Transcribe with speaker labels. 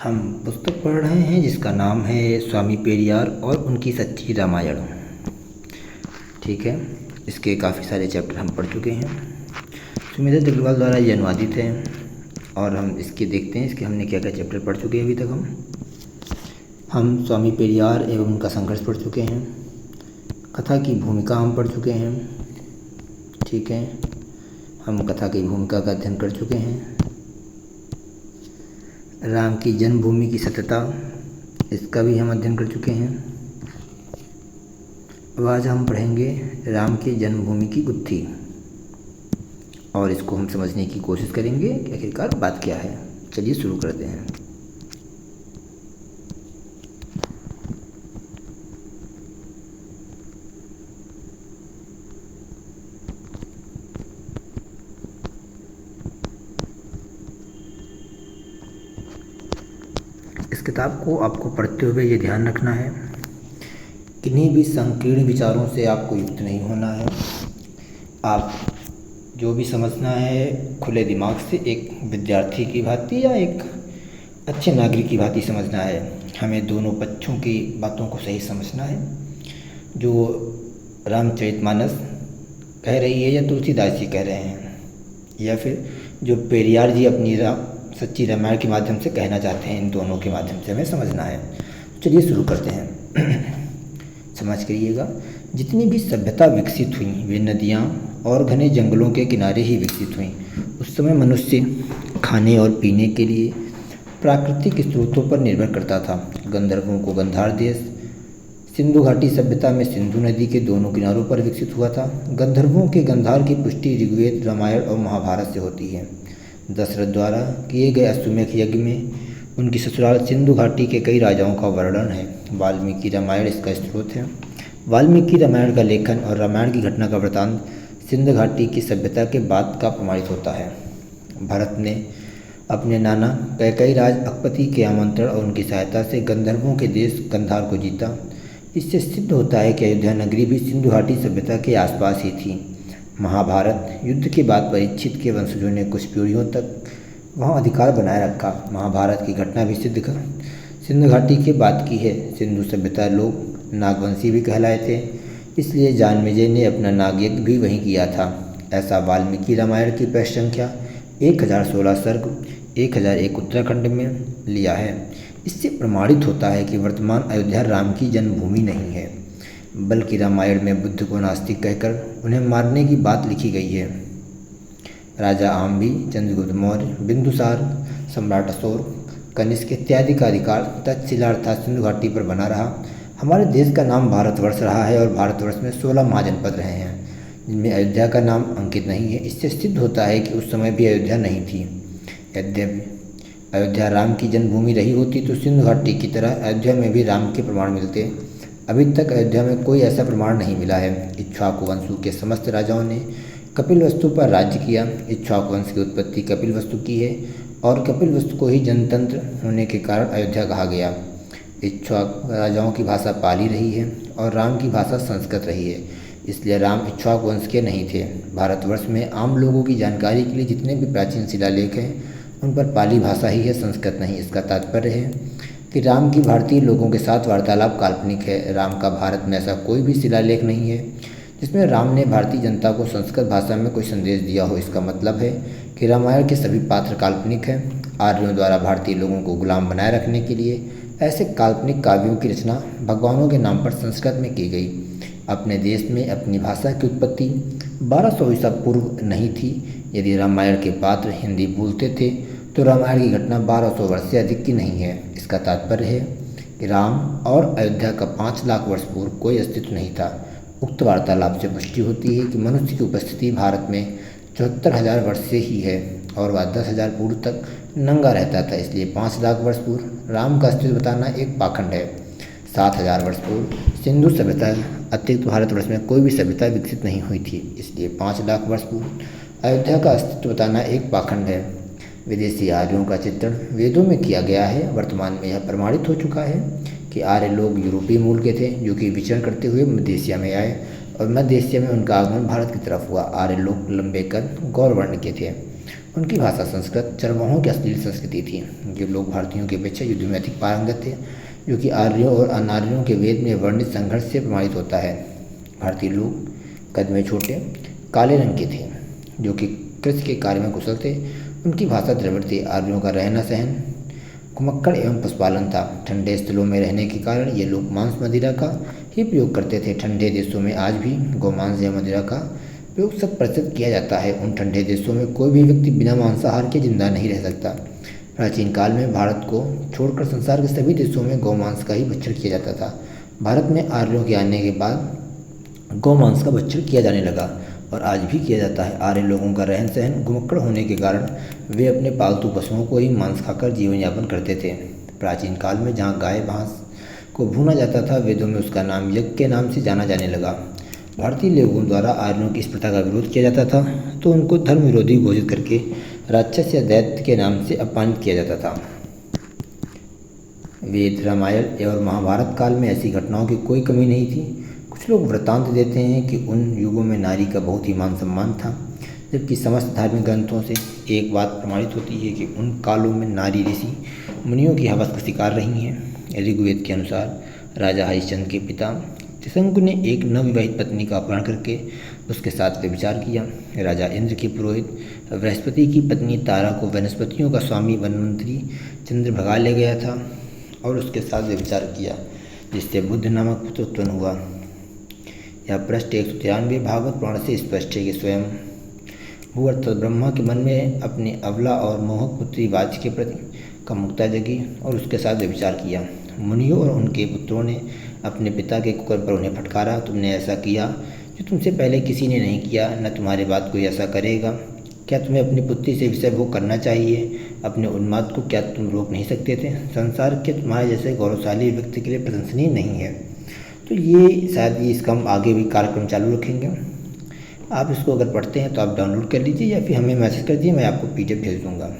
Speaker 1: हम पुस्तक पढ़ रहे हैं जिसका नाम है स्वामी पेरियार और उनकी सच्ची रामायण। ठीक है, इसके काफ़ी सारे चैप्टर हम पढ़ चुके हैं। सुमेधा अग्रवाल द्वारा ये अनुवादित है और हम इसके देखते हैं इसके हमने क्या क्या चैप्टर पढ़ चुके हैं अभी तक। हम स्वामी पेरियार एवं उनका संघर्ष पढ़ चुके हैं। कथा की भूमिका हम पढ़ चुके हैं। ठीक है, हम कथा की भूमिका का अध्ययन कर चुके हैं। राम की जन्मभूमि की सत्यता, इसका भी हम अध्ययन कर चुके हैं। अब आज हम पढ़ेंगे राम की जन्मभूमि की गुत्थी और इसको हम समझने की कोशिश करेंगे कि आखिरकार बात क्या है। चलिए शुरू करते हैं। इस किताब को आपको पढ़ते हुए ये ध्यान रखना है, किन्हीं भी संकीर्ण विचारों से आपको युक्त नहीं होना है। आप जो भी समझना है खुले दिमाग से एक विद्यार्थी की भांति या एक अच्छे नागरिक की भांति समझना है। हमें दोनों पक्षों की बातों को सही समझना है। जो रामचरितमानस कह रही है या तुलसीदास जी कह रहे हैं या फिर जो पेरियार जी अपनी सच्ची रामायण के माध्यम से कहना चाहते हैं, इन दोनों के माध्यम से हमें समझना है। चलिए शुरू करते हैं। समझ करिएगा, जितनी भी सभ्यता विकसित हुई वे नदियाँ और घने जंगलों के किनारे ही विकसित हुई। उस समय मनुष्य खाने और पीने के लिए प्राकृतिक स्रोतों पर निर्भर करता था। गंधर्वों को गंधार देश, सिंधु घाटी सभ्यता में सिंधु नदी के दोनों किनारों पर विकसित हुआ था। गंधर्वों के गंधार की पुष्टि ऋग्वेद, रामायण और महाभारत से होती है। दशरथ द्वारा किए गए अश्वमेध यज्ञ में उनकी ससुराल सिंधु घाटी के कई राजाओं का वर्णन है। वाल्मीकि रामायण इसका स्रोत है। वाल्मीकि रामायण का लेखन और रामायण की घटना का वृतांत सिंधु घाटी की सभ्यता के बाद का प्रमाणित होता है। भरत ने अपने नाना कैकई राज अकपति के आमंत्रण और उनकी सहायता से गंधर्वों के देश गंधार को जीता। इससे सिद्ध होता है कि अयोध्या नगरी भी सिंधु घाटी सभ्यता के आसपास ही थी। महाभारत युद्ध के बाद परीक्षित के वंशजों ने कुछ पीढ़ियों तक वहाँ अधिकार बनाए रखा। महाभारत की घटना भी सिंधु घाटी के बाद की है। सिंधु सभ्यता लोग नागवंशी भी कहलाए थे, इसलिए जानमेजय ने अपना नागयज्ञ भी वहीं किया था। ऐसा वाल्मीकि रामायण की पृष्ठ संख्या 1016 सर्ग 1001 उत्तराखंड में लिया है। इससे प्रमाणित होता है कि वर्तमान अयोध्या राम की जन्मभूमि नहीं है, बल्कि रामायण में बुद्ध को नास्तिक कहकर उन्हें मारने की बात लिखी गई है। राजा आम्बी, चंद्रगुप्त मौर्य, बिंदुसार, सम्राट अशोक, कनिष्क इत्यादि का अधिकार तक्षशिला अर्थात सिंधु घाटी पर बना रहा। हमारे देश का नाम भारतवर्ष रहा है और भारतवर्ष में 16 महाजनपद रहे हैं, जिनमें अयोध्या का नाम अंकित नहीं है। इससे सिद्ध होता है कि उस समय भी अयोध्या नहीं थी। यद्यपि अयोध्या राम की जन्मभूमि रही होती तो सिंधु घाटी की तरह अयोध्या में भी राम के प्रमाण मिलते। अभी तक अयोध्या में कोई ऐसा प्रमाण नहीं मिला है। इक्ष्वाकु वंशों के समस्त राजाओं ने कपिलवस्तु पर राज्य किया। इक्ष्वाकु वंश की उत्पत्ति कपिलवस्तु की है और कपिलवस्तु को ही जनतंत्र होने के कारण अयोध्या कहा गया। इक्ष्वाकु राजाओं की भाषा पाली रही है और राम की भाषा संस्कृत रही है, इसलिए राम इक्ष्वाकु वंश के नहीं थे। भारतवर्ष में आम लोगों की जानकारी के लिए जितने भी प्राचीन शिलालेख हैं उन पर पाली भाषा ही है, संस्कृत नहीं। इसका तात्पर्य है कि राम की भारतीय लोगों के साथ वार्तालाप काल्पनिक है। राम का भारत में ऐसा कोई भी शिलालेख नहीं है जिसमें राम ने भारतीय जनता को संस्कृत भाषा में कोई संदेश दिया हो। इसका मतलब है कि रामायण के सभी पात्र काल्पनिक हैं। आर्यों द्वारा भारतीय लोगों को गुलाम बनाए रखने के लिए ऐसे काल्पनिक काव्यों की रचना भगवानों के नाम पर संस्कृत में की गई। अपने देश में अपनी भाषा की उत्पत्ति 1200 ईसा पूर्व नहीं थी। यदि रामायण के पात्र हिंदी बोलते थे तो रामायण की घटना 1200 वर्ष से अधिक की नहीं है। इसका तात्पर्य है कि राम और अयोध्या का 5 लाख वर्ष पूर्व कोई अस्तित्व नहीं था। उक्त वार्तालाप से पुष्टि होती है कि मनुष्य की उपस्थिति भारत में 74,000 वर्ष से ही है और वह 10,000 पूर्व तक नंगा रहता था। इसलिए 5 लाख वर्ष पूर्व राम का अस्तित्व बताना एक पाखंड है। 7,000 वर्ष पूर्व सिंधु सभ्यता अतिरिक्त भारतवर्ष में कोई भी सभ्यता विकसित नहीं हुई थी, इसलिए 5 लाख वर्ष पूर्व अयोध्या का अस्तित्व बताना एक पाखंड है। विदेशी आर्यों का चित्रण वेदों में किया गया है। वर्तमान में यह प्रमाणित हो चुका है कि आर्य लोग यूरोपीय मूल के थे जो कि विचरण करते हुए मध्य एशिया में आए और मध्य एशिया में उनका आगमन भारत की तरफ हुआ। आर्य लोग लंबे कद गौर वर्ण के थे। उनकी भाषा संस्कृत चरवाहों की अश्लील संस्कृति थी। ये लोग भारतीयों की अपेक्षा युद्ध में अधिक पारंगत थे, जो कि आर्यों और अनार्यों के वेद में वर्णित संघर्ष से प्रमाणित होता है। भारतीय लोग कद में छोटे, काले रंग के थे, जो कि कृषि के कार्य में कुशल थे। उनकी भाषा द्रविड़ थी। आर्यों का रहना सहन घुमक्कड़ एवं पशुपालन था। ठंडे स्थलों में रहने के कारण ये लोग मांस मदिरा का ही प्रयोग करते थे। ठंडे देशों में आज भी गोमांस या मदिरा का प्रयोग 100% किया जाता है। उन ठंडे देशों में कोई भी व्यक्ति बिना मांसाहार के जिंदा नहीं रह सकता। प्राचीन काल में भारत को छोड़कर संसार के सभी देशों में गौमांस का ही भक्षण किया जाता था। भारत में आर्यों के आने के बाद गौमांस का भक्षण किया जाने लगा और आज भी किया जाता है। आर्य लोगों का रहन सहन घुमक्कड़ होने के कारण वे अपने पालतू पशुओं को ही मांस खाकर जीवन यापन करते थे। प्राचीन काल में जहाँ गाय भैंस को भूना जाता था, वेदों में उसका नाम यज्ञ के नाम से जाना जाने लगा। भारतीय लोगों द्वारा आर्यों की इस प्रथा का विरोध किया जाता था तो उनको धर्म विरोधी घोषित करके राक्षस या दैत्य के नाम से अपमानित किया जाता था। वेद, रामायण और महाभारत काल में ऐसी घटनाओं की कोई कमी नहीं थी। कुछ लोग वृत्तांत देते हैं कि उन युगों में नारी का बहुत ही मान सम्मान था, जबकि समस्त धार्मिक ग्रंथों से एक बात प्रमाणित होती है कि उन कालों में नारी ऋषि मुनियों की हवस का शिकार रही हैं। ऋग्वेद के अनुसार राजा हरिश्चंद्र के पिता त्रिशंकु ने एक नवविवाहित पत्नी का अपहरण करके उसके साथ व्यभिचार किया। राजा इंद्र के पुरोहित बृहस्पति की पत्नी तारा को वनस्पतियों का स्वामी वनमंत्री चंद्र भगा ले गया था और उसके साथ व्यभिचार किया, जिससे बुद्ध नामक पुत्र उत्पन्न हुआ। यह पृष्ठ 193 भागवत पुराण से स्पष्ट है कि स्वयं भू अर्थात ब्रह्मा के मन में अपने अबला और मोहक पुत्री वाच के प्रति कामुकता जगी और उसके साथ व्यभिचार किया। मुनियों और उनके पुत्रों ने अपने पिता के कुकर्म पर उन्हें फटकारा, तुमने ऐसा किया जो तुमसे पहले किसी ने नहीं किया, न तुम्हारे बाद कोई ऐसा करेगा। क्या तुम्हें अपनी पुत्री से विषय भोग करना चाहिए? अपने उन्माद को क्या तुम रोक नहीं सकते थे? संसार के तुम्हारे जैसे गौरवशाली व्यक्ति के लिए प्रशंसनीय नहीं है। तो ये शायद इसका हम आगे भी कार्यक्रम चालू रखेंगे। आप इसको अगर पढ़ते हैं तो आप डाउनलोड कर लीजिए या फिर हमें मैसेज कर दिए, मैं आपको PDF भेज दूँगा।